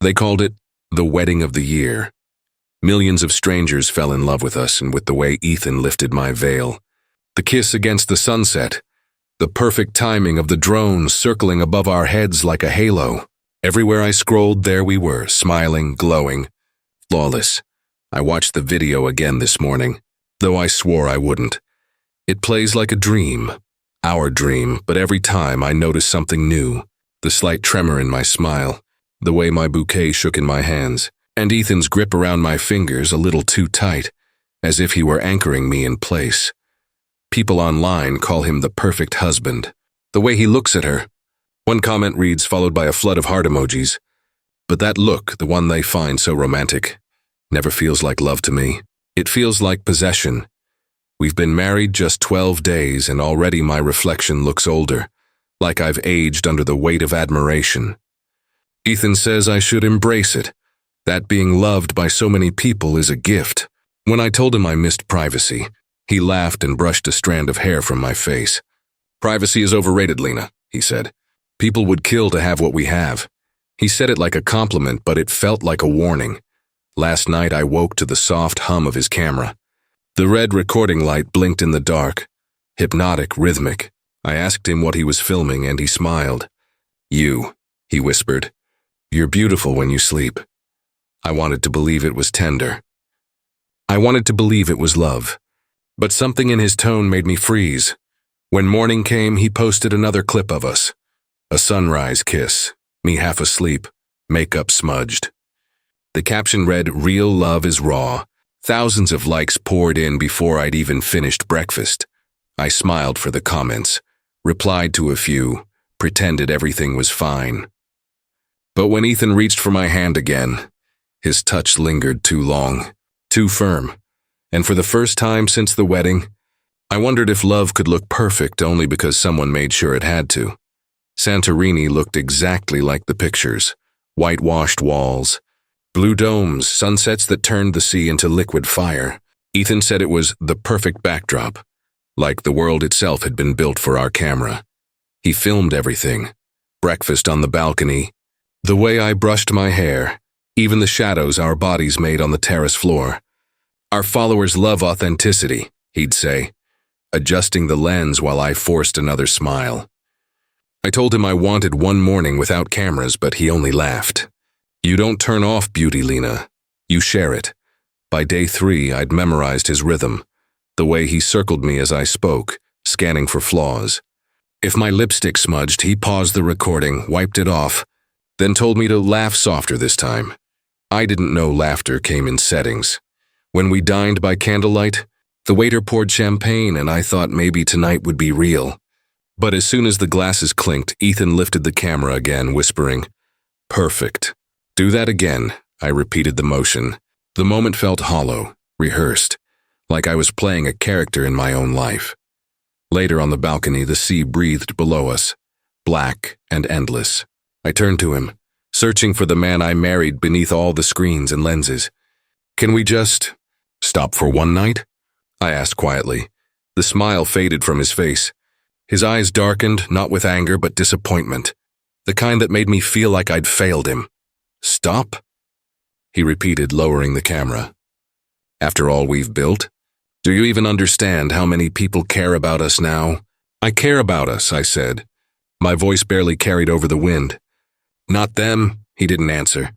They called it the wedding of the year. Millions of strangers fell in love with us and with the way Ethan lifted my veil. The kiss against the sunset, the perfect timing of the drone circling above our heads like a halo. Everywhere I scrolled, there we were, smiling, glowing, flawless. I watched the video again this morning, though I swore I wouldn't. It plays like a dream, our dream, but every time I notice something new. The slight tremor in my smile, the way my bouquet shook in my hands, and Ethan's grip around my fingers a little too tight, as if he were anchoring me in place. People online call him the perfect husband. The way he looks at her. One comment reads, followed by a flood of heart emojis. But that look, the one they find so romantic, never feels like love to me. It feels like possession. We've been married just 12 days and already my reflection looks older, like I've aged under the weight of admiration. Ethan says I should embrace it, that being loved by so many people is a gift. When I told him I missed privacy, he laughed and brushed a strand of hair from my face. Privacy is overrated, Lena, he said. People would kill to have what we have. He said it like a compliment, but it felt like a warning. Last night I woke to the soft hum of his camera. The red recording light blinked in the dark, hypnotic, rhythmic. I asked him what he was filming and he smiled. You, he whispered. You're beautiful when you sleep. I wanted to believe it was tender. I wanted to believe it was love. But something in his tone made me freeze. When morning came, he posted another clip of us. A sunrise kiss, me half asleep, makeup smudged. The caption read, "Real love is raw." Thousands of likes poured in before I'd even finished breakfast. I smiled for the comments, replied to a few, pretended everything was fine. But when Ethan reached for my hand again, his touch lingered too long, too firm, and for the first time since the wedding, I wondered if love could look perfect only because someone made sure it had to. Santorini looked exactly like the pictures, whitewashed walls, blue domes, sunsets that turned the sea into liquid fire. Ethan said it was the perfect backdrop, like the world itself had been built for our camera. He filmed everything, breakfast on the balcony, the way I brushed my hair, even the shadows our bodies made on the terrace floor. Our followers love authenticity, he'd say, adjusting the lens while I forced another smile. I told him I wanted one morning without cameras, but he only laughed. You don't turn off beauty, Lena. You share it. By day 3, I'd memorized his rhythm, the way he circled me as I spoke, scanning for flaws. If my lipstick smudged, he paused the recording, wiped it off, then told me to laugh softer this time. I didn't know laughter came in settings. When we dined by candlelight, the waiter poured champagne and I thought maybe tonight would be real. But as soon as the glasses clinked, Ethan lifted the camera again, whispering, "Perfect." "Do that again," I repeated the motion. The moment felt hollow, rehearsed, like I was playing a character in my own life. Later on the balcony, the sea breathed below us, black and endless. I turned to him, searching for the man I married beneath all the screens and lenses. "Can we just stop for one night?" I asked quietly. The smile faded from his face. His eyes darkened, not with anger but disappointment, the kind that made me feel like I'd failed him. "Stop?" he repeated, lowering the camera. "After all we've built? Do you even understand how many people care about us now?" "I care about us," I said. My voice barely carried over the wind. "Not them," he didn't answer.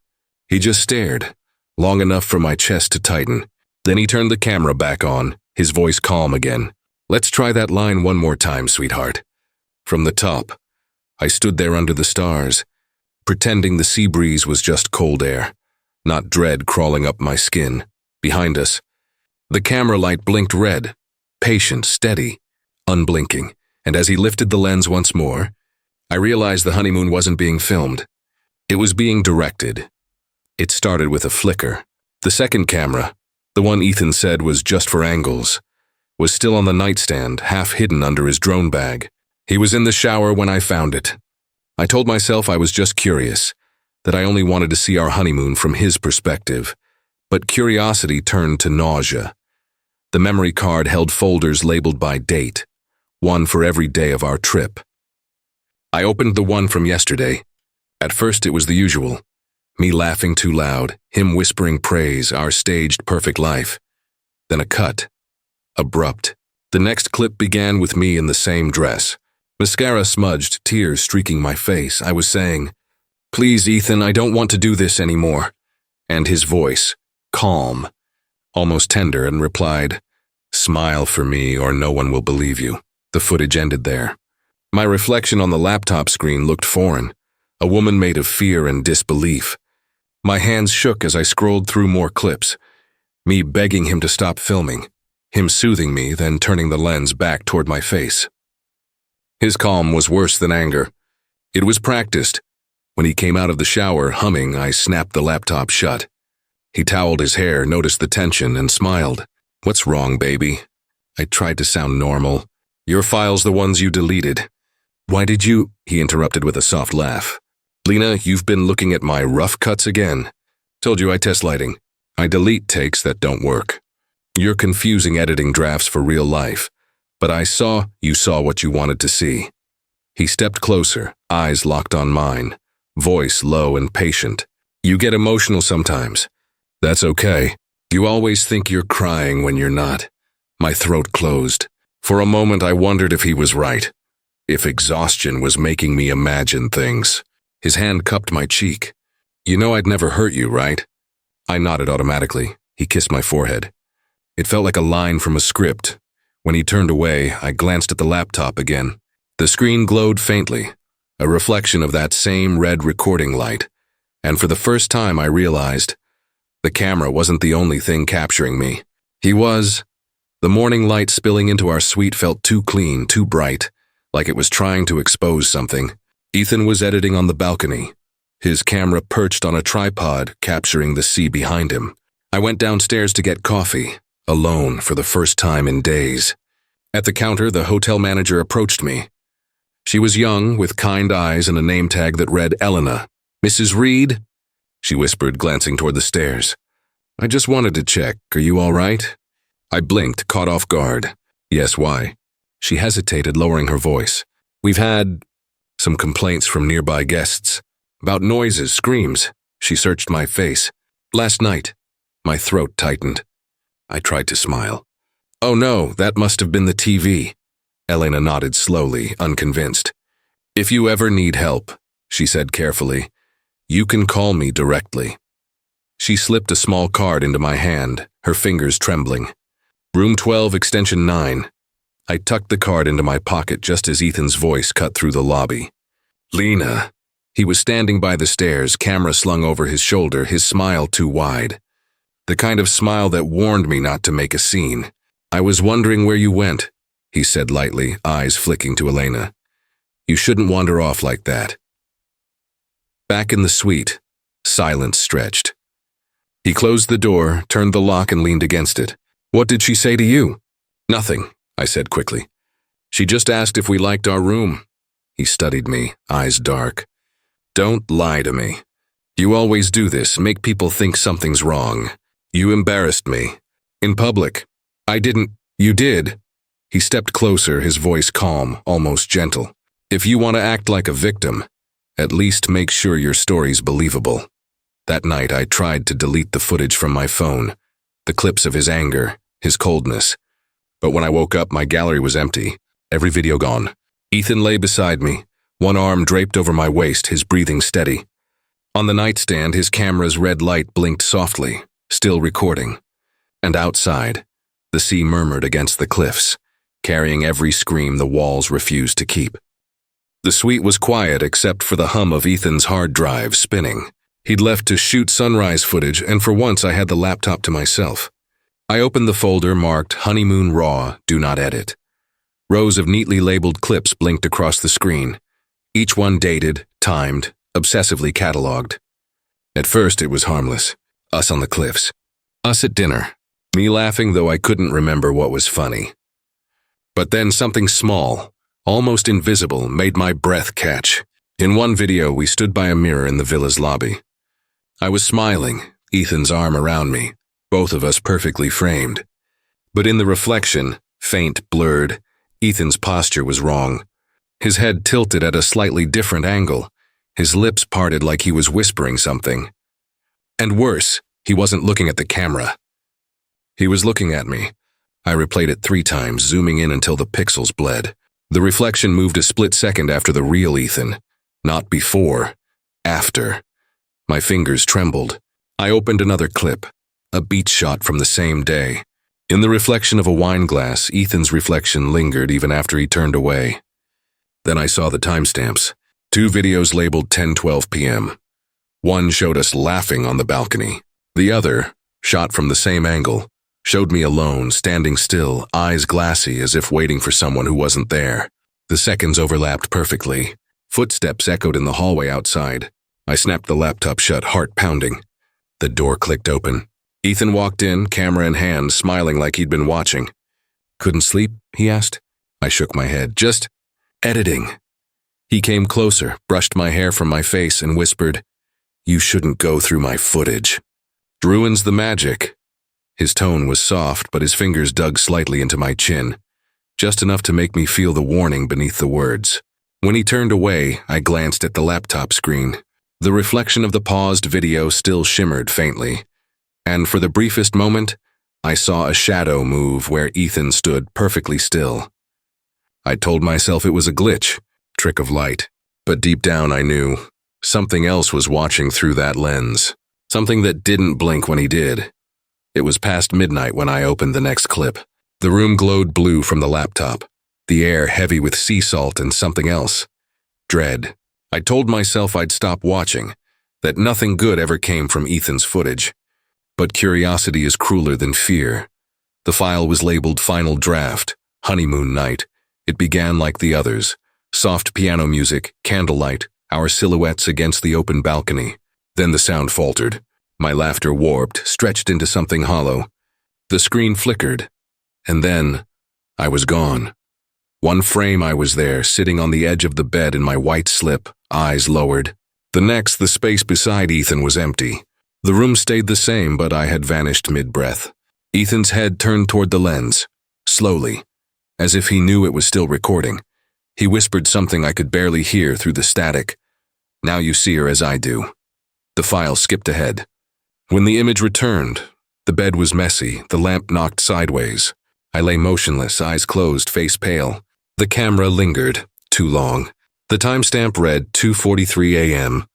He just stared, long enough for my chest to tighten. Then he turned the camera back on, his voice calm again. "Let's try that line one more time, sweetheart." From the top, I stood there under the stars, pretending the sea breeze was just cold air, not dread crawling up my skin. Behind us, the camera light blinked red, patient, steady, unblinking, and as he lifted the lens once more, I realized the honeymoon wasn't being filmed. It was being directed. It started with a flicker. The second camera, the one Ethan said was just for angles, was still on the nightstand, half hidden under his drone bag. He was in the shower when I found it. I told myself I was just curious, that I only wanted to see our honeymoon from his perspective. But curiosity turned to nausea. The memory card held folders labeled by date, one for every day of our trip. I opened the one from yesterday. At first it was the usual. Me laughing too loud, him whispering praise, our staged perfect life. Then a cut. Abrupt. The next clip began with me in the same dress. Mascara smudged, tears streaking my face. I was saying, "Please, Ethan, I don't want to do this anymore." And his voice, calm, almost tender, and replied, "Smile for me or no one will believe you." The footage ended there. My reflection on the laptop screen looked foreign, a woman made of fear and disbelief. My hands shook as I scrolled through more clips, me begging him to stop filming, him soothing me, then turning the lens back toward my face. His calm was worse than anger. It was practiced. When he came out of the shower, humming, I snapped the laptop shut. He toweled his hair, noticed the tension, and smiled. "What's wrong, baby?" I tried to sound normal. "Your file's the ones you deleted." "Why did you?" He interrupted with a soft laugh. "Lena, you've been looking at my rough cuts again. Told you I test lighting. I delete takes that don't work. You're confusing editing drafts for real life. But you saw what you wanted to see." He stepped closer, eyes locked on mine, voice low and patient. "You get emotional sometimes. That's okay. You always think you're crying when you're not." My throat closed. For a moment I wondered if he was right, if exhaustion was making me imagine things. His hand cupped my cheek. "You know I'd never hurt you, right?" I nodded automatically. He kissed my forehead. It felt like a line from a script. When he turned away, I glanced at the laptop again. The screen glowed faintly, a reflection of that same red recording light, and for the first time I realized the camera wasn't the only thing capturing me. He was. The morning light spilling into our suite felt too clean, too bright, like it was trying to expose something. Ethan was editing on the balcony, his camera perched on a tripod, capturing the sea behind him. I went downstairs to get coffee, alone for the first time in days. At the counter, the hotel manager approached me. She was young, with kind eyes and a name tag that read Elena. "Mrs. Reed?" she whispered, glancing toward the stairs. "I just wanted to check. Are you all right?" I blinked, caught off guard. "Yes, why?" She hesitated, lowering her voice. "We've had some complaints from nearby guests. About noises, screams." She searched my face. "Last night." My throat tightened. I tried to smile. "Oh no, that must have been the TV." Elena nodded slowly, unconvinced. "If you ever need help," she said carefully, "you can call me directly." She slipped a small card into my hand, her fingers trembling. "Room 12, extension 9. I tucked the card into my pocket just as Ethan's voice cut through the lobby. "Lena." He was standing by the stairs, camera slung over his shoulder, his smile too wide. The kind of smile that warned me not to make a scene. "I was wondering where you went," he said lightly, eyes flicking to Elena. "You shouldn't wander off like that." Back in the suite, silence stretched. He closed the door, turned the lock, and leaned against it. "What did she say to you?" "Nothing," I said quickly. "She just asked if we liked our room." He studied me, eyes dark. "Don't lie to me. You always do this, make people think something's wrong. You embarrassed me. In public. I didn't." "You did." He stepped closer, his voice calm, almost gentle. "If you want to act like a victim, at least make sure your story's believable." That night I tried to delete the footage from my phone, the clips of his anger, his coldness. But when I woke up, my gallery was empty, every video gone. Ethan lay beside me, one arm draped over my waist, his breathing steady. On the nightstand, his camera's red light blinked softly, still recording. And outside, the sea murmured against the cliffs, carrying every scream the walls refused to keep. The suite was quiet except for the hum of Ethan's hard drive spinning. He'd left to shoot sunrise footage, and for once I had the laptop to myself. I opened the folder marked Honeymoon Raw, Do Not Edit. Rows of neatly labeled clips blinked across the screen, each one dated, timed, obsessively catalogued. At first it was harmless. Us on the cliffs. Us at dinner. Me laughing though I couldn't remember what was funny. But then something small, almost invisible, made my breath catch. In one video, we stood by a mirror in the villa's lobby. I was smiling, Ethan's arm around me, both of us perfectly framed. But in the reflection, faint, blurred, Ethan's posture was wrong. His head tilted at a slightly different angle, his lips parted like he was whispering something, And worse, he wasn't looking at the camera. He was looking at me. I replayed it 3 times, zooming in until the pixels bled. The reflection moved a split second after the real Ethan. Not before. After. My fingers trembled. I opened another clip. A beach shot from the same day. In the reflection of a wine glass, Ethan's reflection lingered even after he turned away. Then I saw the timestamps. 2 videos labeled 10:12 p.m. One showed us laughing on the balcony. The other, shot from the same angle, showed me alone, standing still, eyes glassy as if waiting for someone who wasn't there. The seconds overlapped perfectly. Footsteps echoed in the hallway outside. I snapped the laptop shut, heart pounding. The door clicked open. Ethan walked in, camera in hand, smiling like he'd been watching. "Couldn't sleep?" he asked. I shook my head. "Just editing." He came closer, brushed my hair from my face, and whispered, "You shouldn't go through my footage. It ruins the magic." His tone was soft, but his fingers dug slightly into my chin, just enough to make me feel the warning beneath the words. When he turned away, I glanced at the laptop screen. The reflection of the paused video still shimmered faintly, and for the briefest moment, I saw a shadow move where Ethan stood perfectly still. I told myself it was a glitch, trick of light, but deep down I knew something else was watching through that lens, something that didn't blink when he did. It was past midnight when I opened the next clip. The room glowed blue from the laptop, the air heavy with sea salt and something else. Dread. I told myself I'd stop watching, that nothing good ever came from Ethan's footage. But curiosity is crueler than fear. The file was labeled Final Draft, Honeymoon Night. It began like the others. Soft piano music, candlelight, our silhouettes against the open balcony. Then the sound faltered. My laughter warped, stretched into something hollow. The screen flickered, and then I was gone. One frame I was there, sitting on the edge of the bed in my white slip, eyes lowered. The next, the space beside Ethan was empty. The room stayed the same, but I had vanished mid-breath. Ethan's head turned toward the lens, slowly, as if he knew it was still recording. He whispered something I could barely hear through the static. "Now you see her as I do." The file skipped ahead. When the image returned, the bed was messy, the lamp knocked sideways. I lay motionless, eyes closed, face pale. The camera lingered, too long. The timestamp read 2:43 a.m.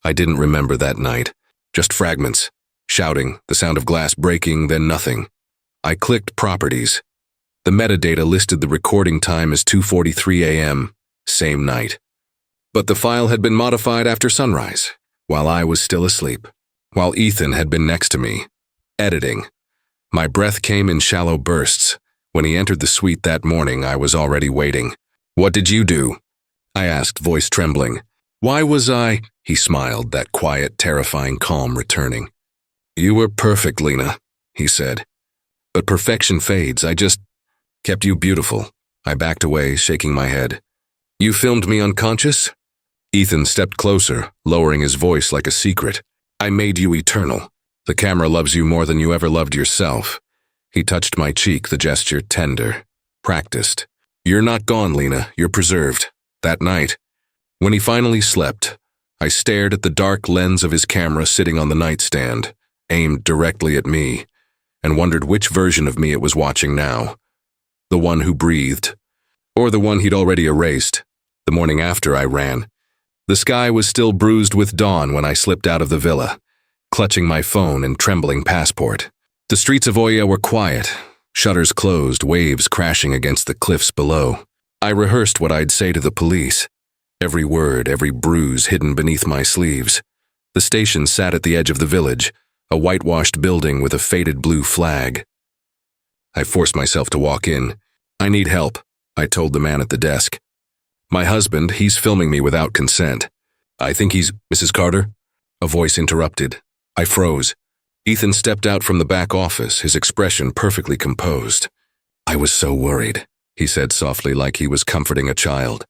I didn't remember that night, just fragments, shouting, the sound of glass breaking, then nothing. I clicked Properties. The metadata listed the recording time as 2:43 a.m., same night. But the file had been modified after sunrise, while I was still asleep, while Ethan had been next to me, editing. My breath came in shallow bursts. When he entered the suite that morning, I was already waiting. "What did you do?" I asked, voice trembling. "Why was I?" He smiled, that quiet, terrifying calm returning. "You were perfect, Lena," he said. "But perfection fades. I just kept you beautiful." I backed away, shaking my head. "You filmed me unconscious?" Ethan stepped closer, lowering his voice like a secret. "I made you eternal. The camera loves you more than you ever loved yourself." He touched my cheek, the gesture tender, practiced. "You're not gone, Lena. You're preserved." That night, when he finally slept, I stared at the dark lens of his camera sitting on the nightstand, aimed directly at me, and wondered which version of me it was watching now. The one who breathed, or the one he'd already erased. The morning after, I ran. The sky was still bruised with dawn when I slipped out of the villa, clutching my phone and trembling passport. The streets of Oya were quiet, shutters closed, waves crashing against the cliffs below. I rehearsed what I'd say to the police, every word, every bruise hidden beneath my sleeves. The station sat at the edge of the village, a whitewashed building with a faded blue flag. I forced myself to walk in. "I need help," I told the man at the desk. "My husband, he's filming me without consent." "I think he's—" "Mrs. Carter?" A voice interrupted. I froze. Ethan stepped out from the back office, his expression perfectly composed. "I was so worried," he said softly, like he was comforting a child.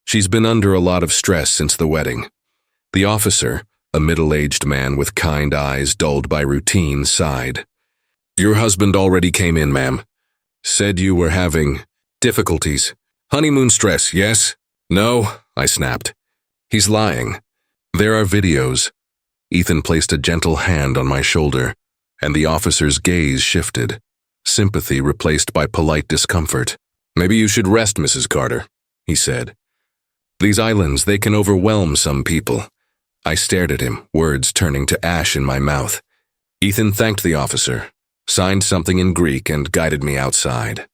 "She's been under a lot of stress since the wedding." The officer, a middle-aged man with kind eyes dulled by routine, sighed. "Your husband already came in, ma'am. Said you were having difficulties. Honeymoon stress, yes?" "No," I snapped. "He's lying. There are videos." Ethan placed a gentle hand on my shoulder, and the officer's gaze shifted. Sympathy replaced by polite discomfort. "Maybe you should rest, Mrs. Carter," he said. "These islands, they can overwhelm some people." I stared at him, words turning to ash in my mouth. Ethan thanked the officer, signed something in Greek, and guided me outside.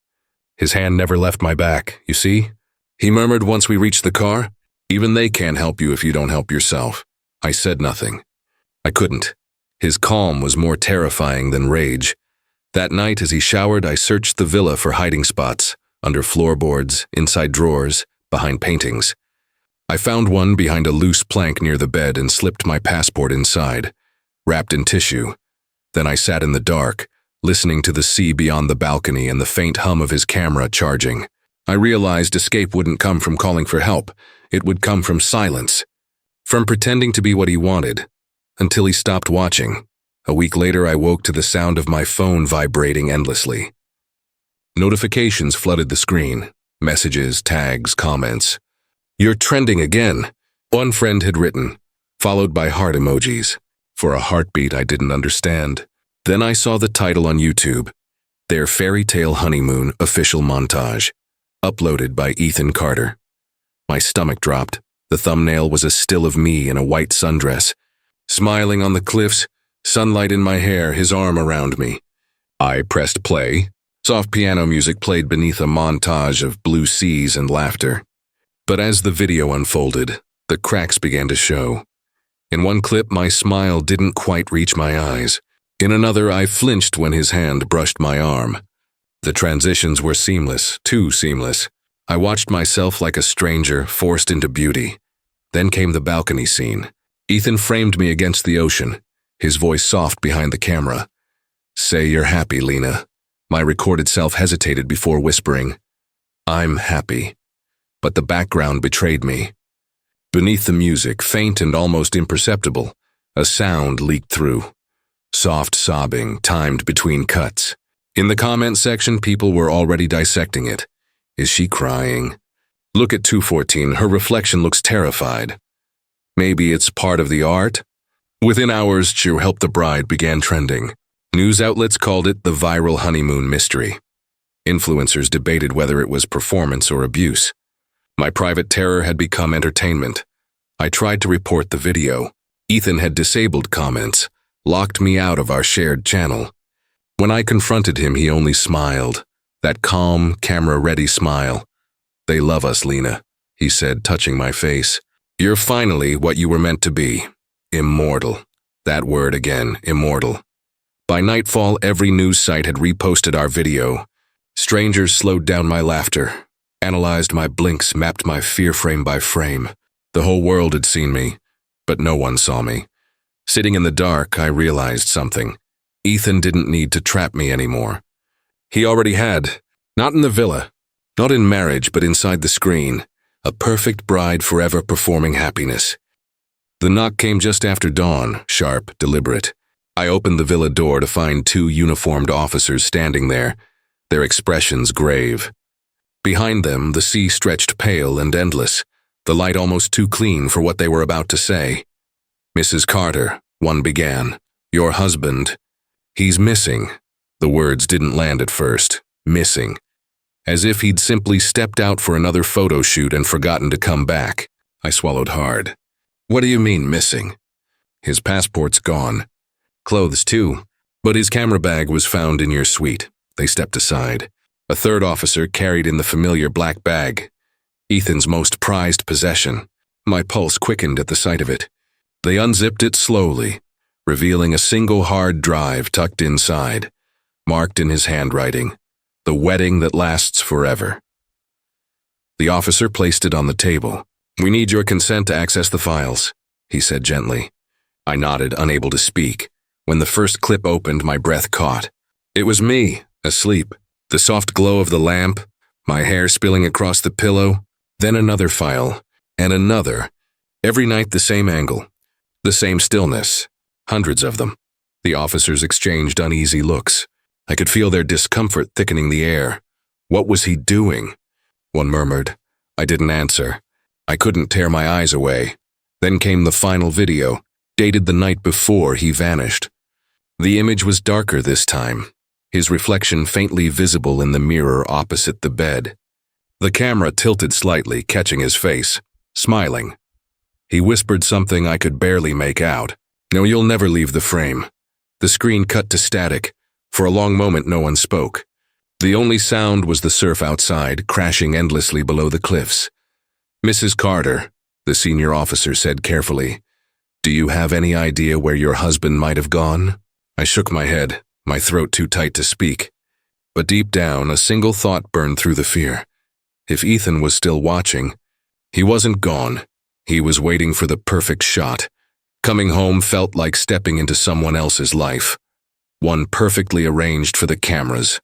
His hand never left my back, "You see?" he murmured once we reached the car. "Even they can't help you if you don't help yourself." I said nothing. I couldn't. His calm was more terrifying than rage. That night, as he showered, I searched the villa for hiding spots, under floorboards, inside drawers, behind paintings. I found one behind a loose plank near the bed and slipped my passport inside, wrapped in tissue. Then I sat in the dark, listening to the sea beyond the balcony and the faint hum of his camera charging. I realized escape wouldn't come from calling for help. It would come from silence, from pretending to be what he wanted, until he stopped watching. A week later, I woke to the sound of my phone vibrating endlessly. Notifications flooded the screen. Messages, tags, comments. "You're trending again," one friend had written, followed by heart emojis. For a heartbeat I didn't understand. Then I saw the title on YouTube, "Their Fairytale Honeymoon Official Montage," uploaded by Ethan Carter. My stomach dropped. The thumbnail was a still of me in a white sundress, smiling on the cliffs, sunlight in my hair, his arm around me. I pressed play. Soft piano music played beneath a montage of blue seas and laughter. But as the video unfolded, the cracks began to show. In one clip, my smile didn't quite reach my eyes. In another, I flinched when his hand brushed my arm. The transitions were seamless, too seamless. I watched myself like a stranger, forced into beauty. Then came the balcony scene. Ethan framed me against the ocean, his voice soft behind the camera. "Say you're happy, Lena." My recorded self hesitated before whispering, "I'm happy." But the background betrayed me. Beneath the music, faint and almost imperceptible, a sound leaked through. Soft sobbing, timed between cuts. In the comment section, people were already dissecting it. Is she crying? Look at 214, her reflection looks terrified. Maybe it's part of the art? Within hours, "Cheer Help the Bride" began trending. News outlets called it the viral honeymoon mystery. Influencers debated whether it was performance or abuse. My private terror had become entertainment. I tried to report the video. Ethan had disabled comments, locked me out of our shared channel. When I confronted him, he only smiled, that calm, camera-ready smile. "They love us, Lena," he said, touching my face. "You're finally what you were meant to be. Immortal." That word again, immortal. By nightfall, every news site had reposted our video. Strangers slowed down my laughter, analyzed my blinks, mapped my fear frame by frame. The whole world had seen me, but no one saw me. Sitting in the dark, I realized something. Ethan didn't need to trap me anymore. He already had. Not in the villa, not in marriage, but inside the screen. A perfect bride forever performing happiness. The knock came just after dawn, sharp, deliberate. I opened the villa door to find two uniformed officers standing there, their expressions grave. Behind them, the sea stretched pale and endless, the light almost too clean for what they were about to say. "Mrs. Carter," one began, "your husband, he's missing." The words didn't land at first. Missing. As if he'd simply stepped out for another photo shoot and forgotten to come back. I swallowed hard. "What do you mean, missing?" "His passport's gone. Clothes too. But his camera bag was found in your suite." They stepped aside. A third officer carried in the familiar black bag, Ethan's most prized possession. My pulse quickened at the sight of it. They unzipped it slowly, revealing a single hard drive tucked inside, marked in his handwriting, "The wedding that lasts forever." The officer placed it on the table. "We need your consent to access the files," he said gently. I nodded, unable to speak. When the first clip opened, my breath caught. It was me, asleep. The soft glow of the lamp, my hair spilling across the pillow, then another file, and another. Every night the same angle, the same stillness, hundreds of them. The officers exchanged uneasy looks. I could feel their discomfort thickening the air. What was he doing? One murmured. I didn't answer. I couldn't tear my eyes away. Then came the final video, dated the night before he vanished. The image was darker this time, his reflection faintly visible in the mirror opposite the bed. The camera tilted slightly, catching his face, smiling. He whispered something I could barely make out. "No, you'll never leave the frame." The screen cut to static. For a long moment, no one spoke. The only sound was the surf outside, crashing endlessly below the cliffs. "Mrs. Carter," the senior officer said carefully, "do you have any idea where your husband might have gone?" I shook my head, my throat too tight to speak. But deep down, a single thought burned through the fear. If Ethan was still watching, he wasn't gone. He was waiting for the perfect shot. Coming home felt like stepping into someone else's life, one perfectly arranged for the cameras.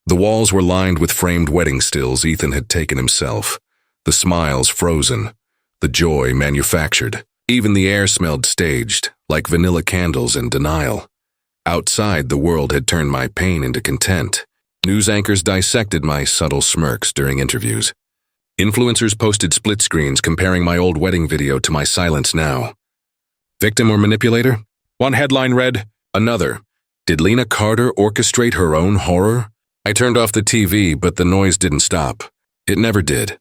The walls were lined with framed wedding stills Ethan had taken himself, the smiles frozen, the joy manufactured. Even the air smelled staged, like vanilla candles in denial. Outside, the world had turned my pain into content. News anchors dissected my subtle smirks during interviews. Influencers posted split screens comparing my old wedding video to my silence now. Victim or manipulator? One headline read, "Another. Did Lena Carter orchestrate her own horror?" I turned off the TV, but the noise didn't stop. It never did.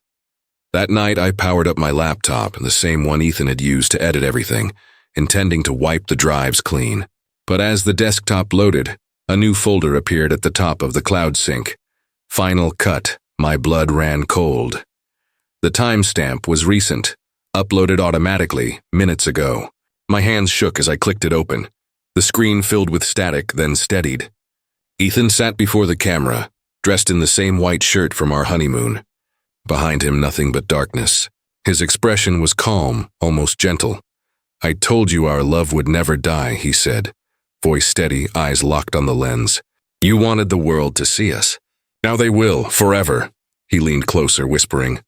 That night, I powered up my laptop, the same one Ethan had used to edit everything, intending to wipe the drives clean. But as the desktop loaded, a new folder appeared at the top of the cloud sync. Final cut. My blood ran cold. The timestamp was recent, uploaded automatically, minutes ago. My hands shook as I clicked it open. The screen filled with static, then steadied. Ethan sat before the camera, dressed in the same white shirt from our honeymoon. Behind him, nothing but darkness. His expression was calm, almost gentle. "I told you our love would never die," he said, voice steady, eyes locked on the lens. "You wanted the world to see us. Now they will, forever." He leaned closer, whispering,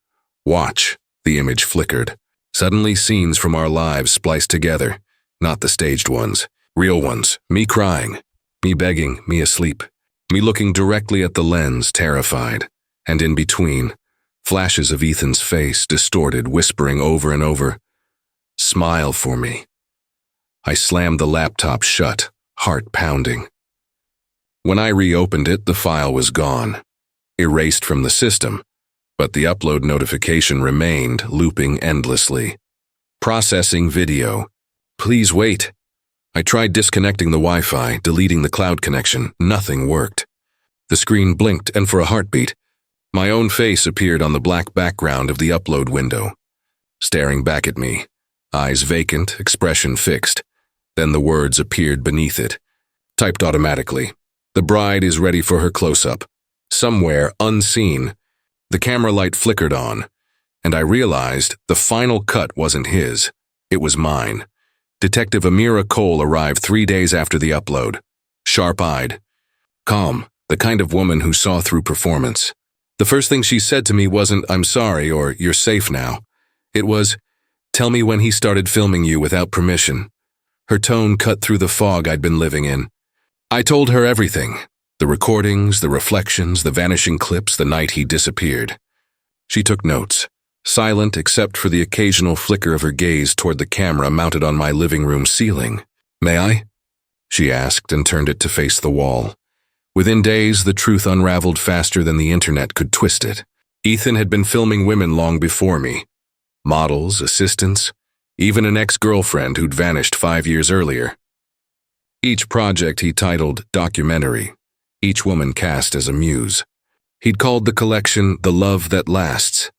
"Watch." The image flickered. Suddenly, scenes from our lives spliced together, not the staged ones, real ones, me crying, me begging, me asleep, me looking directly at the lens, terrified, and in between, flashes of Ethan's face, distorted, whispering over and over, "Smile for me." I slammed the laptop shut, heart pounding. When I reopened it, the file was gone, erased from the system, but the upload notification remained, looping endlessly. Processing video. Please wait. I tried disconnecting the Wi-Fi, deleting the cloud connection. Nothing worked. The screen blinked, and for a heartbeat, my own face appeared on the black background of the upload window, staring back at me, eyes vacant, expression fixed. Then the words appeared beneath it, typed automatically. "The bride is ready for her close-up." Somewhere, unseen, the camera light flickered on, and I realized the final cut wasn't his. It was mine. Detective Amira Cole arrived 3 days after the upload, sharp-eyed, calm, the kind of woman who saw through performance. The first thing she said to me wasn't, "I'm sorry," or "You're safe now." It was, "Tell me when he started filming you without permission." Her tone cut through the fog I'd been living in. I told her everything. The recordings, the reflections, the vanishing clips, the night he disappeared. She took notes, silent except for the occasional flicker of her gaze toward the camera mounted on my living room ceiling. "May I?" she asked and turned it to face the wall. Within days, the truth unraveled faster than the internet could twist it. Ethan had been filming women long before me. Models, assistants, even an ex-girlfriend who'd vanished 5 years earlier. Each project he titled Documentary, each woman cast as a muse. He'd called the collection The Love That Lasts.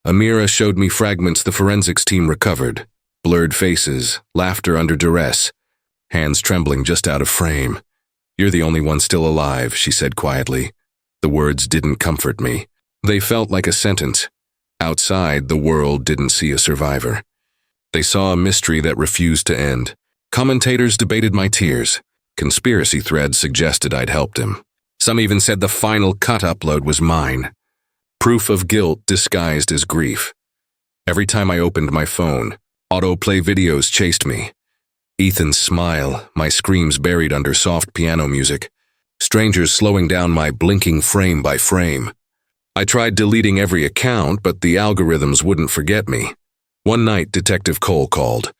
Amira showed me fragments the forensics team recovered, blurred faces, laughter under duress, hands trembling just out of frame. "You're the only one still alive," she said quietly. The words didn't comfort me. They felt like a sentence. Outside, the world didn't see a survivor. They saw a mystery that refused to end. Commentators debated my tears. Conspiracy threads suggested I'd helped him. Some even said the final cut upload was mine. Proof of guilt disguised as grief. Every time I opened my phone, autoplay videos chased me. Ethan's smile, my screams buried under soft piano music, strangers slowing down my blinking frame by frame. I tried deleting every account, but the algorithms wouldn't forget me. One night, Detective Cole called.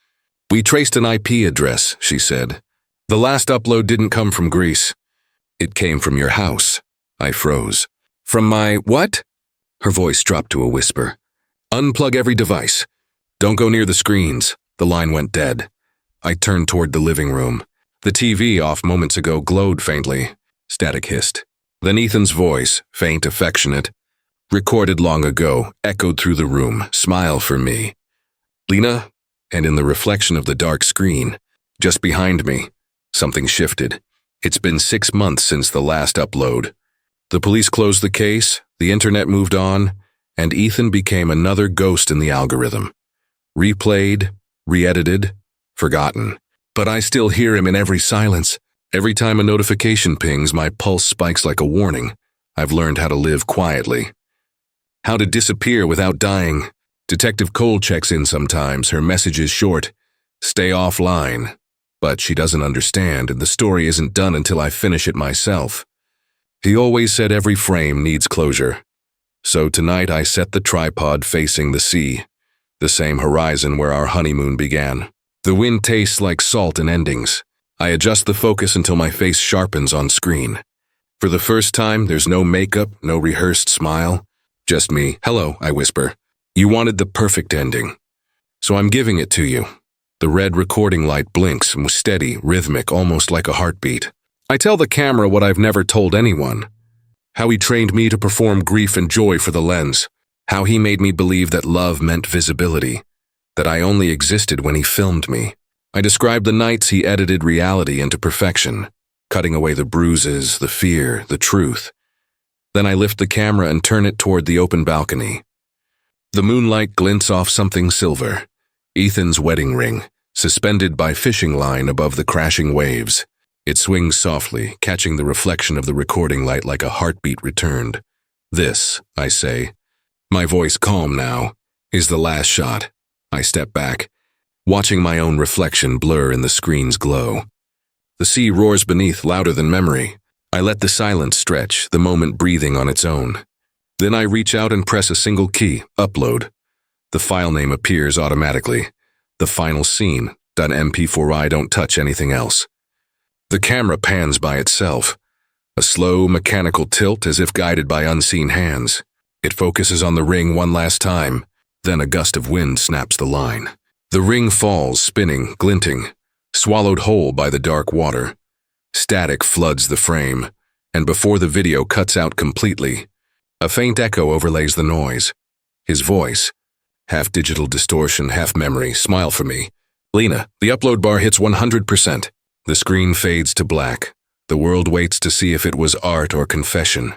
We traced an IP address, she said. The last upload didn't come from Greece. It came from your house. I froze. From my what? Her voice dropped to a whisper. Unplug every device. Don't go near the screens. The line went dead. I turned toward the living room. The TV off moments ago glowed faintly. Static hissed. Then Ethan's voice, faint, affectionate, recorded long ago, echoed through the room. Smile for me. Lena, and in the reflection of the dark screen, just behind me, something shifted. It's been 6 months since the last upload. The police closed the case, the internet moved on, and Ethan became another ghost in the algorithm. Replayed, re-edited, forgotten. But I still hear him in every silence. Every time a notification pings, my pulse spikes like a warning. I've learned how to live quietly. How to disappear without dying. Detective Cole checks in sometimes. Her message is short. Stay offline. But she doesn't understand, and the story isn't done until I finish it myself. He always said every frame needs closure. So tonight I set the tripod facing the sea, the same horizon where our honeymoon began. The wind tastes like salt in endings. I adjust the focus until my face sharpens on screen. For the first time, there's no makeup, no rehearsed smile. Just me. Hello, I whisper. You wanted the perfect ending. So I'm giving it to you. The red recording light blinks, steady, rhythmic, almost like a heartbeat. I tell the camera what I've never told anyone. How he trained me to perform grief and joy for the lens. How he made me believe that love meant visibility. That I only existed when he filmed me. I describe the nights he edited reality into perfection, cutting away the bruises, the fear, the truth. Then I lift the camera and turn it toward the open balcony. The moonlight glints off something silver. Ethan's wedding ring, suspended by fishing line above the crashing waves. It swings softly, catching the reflection of the recording light like a heartbeat returned. This, I say, my voice calm now, is the last shot. I step back, watching my own reflection blur in the screen's glow. The sea roars beneath louder than memory. I let the silence stretch, the moment breathing on its own. Then I reach out and press a single key, upload. The file name appears automatically. The final scene, .mp4i, don't touch anything else. The camera pans by itself. A slow, mechanical tilt as if guided by unseen hands. It focuses on the ring one last time. Then a gust of wind snaps the line. The ring falls, spinning, glinting, swallowed whole by the dark water. Static floods the frame, and before the video cuts out completely, a faint echo overlays the noise. His voice, half digital distortion, half memory, smile for me. Lena, the upload bar hits 100%. The screen fades to black. The world waits to see if it was art or confession.